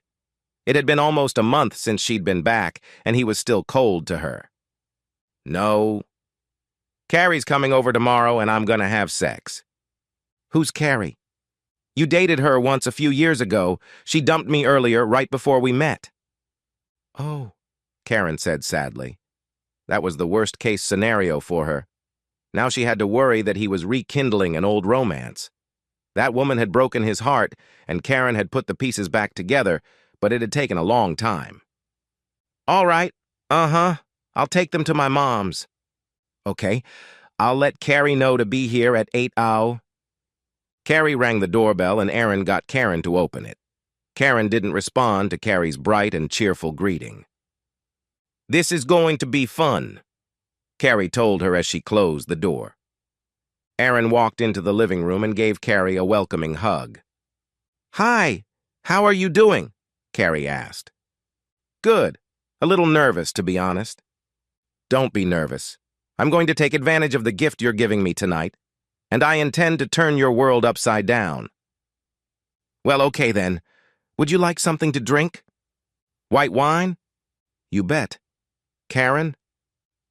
It had been almost a month since she'd been back, and he was still cold to her. "No. Carrie's coming over tomorrow, and I'm gonna have sex." "Who's Carrie?" "You dated her once a few years ago. She dumped me earlier, right before we met." "Oh," Karen said sadly. That was the worst-case scenario for her. Now she had to worry that he was rekindling an old romance. That woman had broken his heart, and Karen had put the pieces back together, but it had taken a long time. "All right, I'll take them to my mom's." "Okay, I'll let Carrie know to be here at 8:00. Carrie rang the doorbell, and Aaron got Karen to open it. Karen didn't respond to Carrie's bright and cheerful greeting. "This is going to be fun," Carrie told her as she closed the door. Aaron walked into the living room and gave Carrie a welcoming hug. "Hi, how are you doing?" Carrie asked. "Good. A little nervous, to be honest." "Don't be nervous. I'm going to take advantage of the gift you're giving me tonight, and I intend to turn your world upside down." "Well, okay then. Would you like something to drink?" "White wine?" "You bet." "Karen?"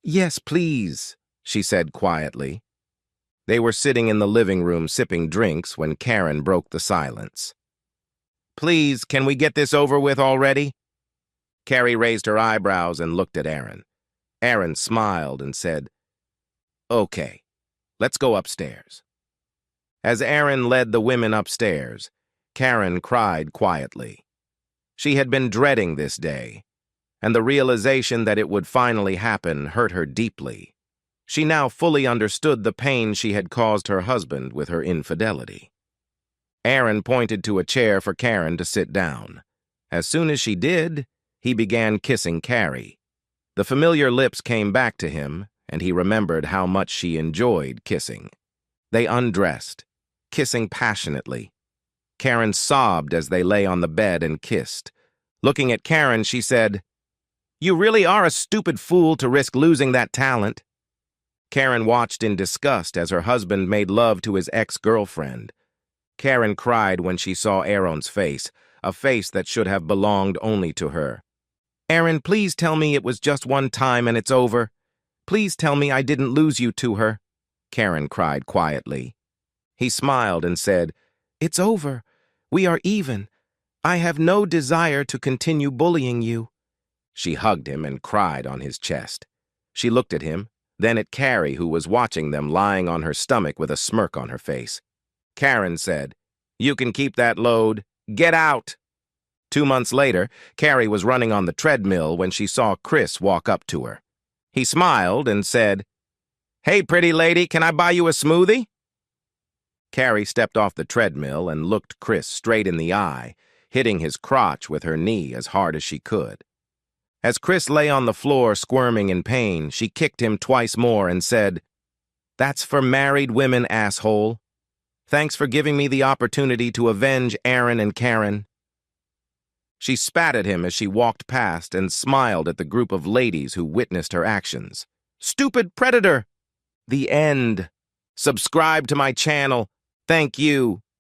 "Yes, please," she said quietly. They were sitting in the living room sipping drinks when Karen broke the silence. "Please, can we get this over with already?" Carrie raised her eyebrows and looked at Aaron. Aaron smiled and said, "Okay, let's go upstairs." As Aaron led the women upstairs, Karen cried quietly. She had been dreading this day, and the realization that it would finally happen hurt her deeply. She now fully understood the pain she had caused her husband with her infidelity. Aaron pointed to a chair for Karen to sit down. As soon as she did, he began kissing Carrie. The familiar lips came back to him, and he remembered how much she enjoyed kissing. They undressed, kissing passionately. Karen sobbed as they lay on the bed and kissed. Looking at Karen, she said, "You really are a stupid fool to risk losing that talent." Karen watched in disgust as her husband made love to his ex-girlfriend. Karen cried when she saw Aaron's face, a face that should have belonged only to her. "Aaron, please tell me it was just one time and it's over. Please tell me I didn't lose you to her," Karen cried quietly. He smiled and said, "It's over. We are even. I have no desire to continue bullying you." She hugged him and cried on his chest. She looked at him, then at Carrie, who was watching them lying on her stomach with a smirk on her face. Karen said, "You can keep that load. Get out." 2 months later, Carrie was running on the treadmill when she saw Chris walk up to her. He smiled and said, "Hey, pretty lady, can I buy you a smoothie?" Carrie stepped off the treadmill and looked Chris straight in the eye, hitting his crotch with her knee as hard as she could. As Chris lay on the floor squirming in pain, she kicked him twice more and said, "That's for married women, asshole. Thanks for giving me the opportunity to avenge Aaron and Karen." She spat at him as she walked past and smiled at the group of ladies who witnessed her actions. "Stupid predator!" The end. Subscribe to my channel. Thank you.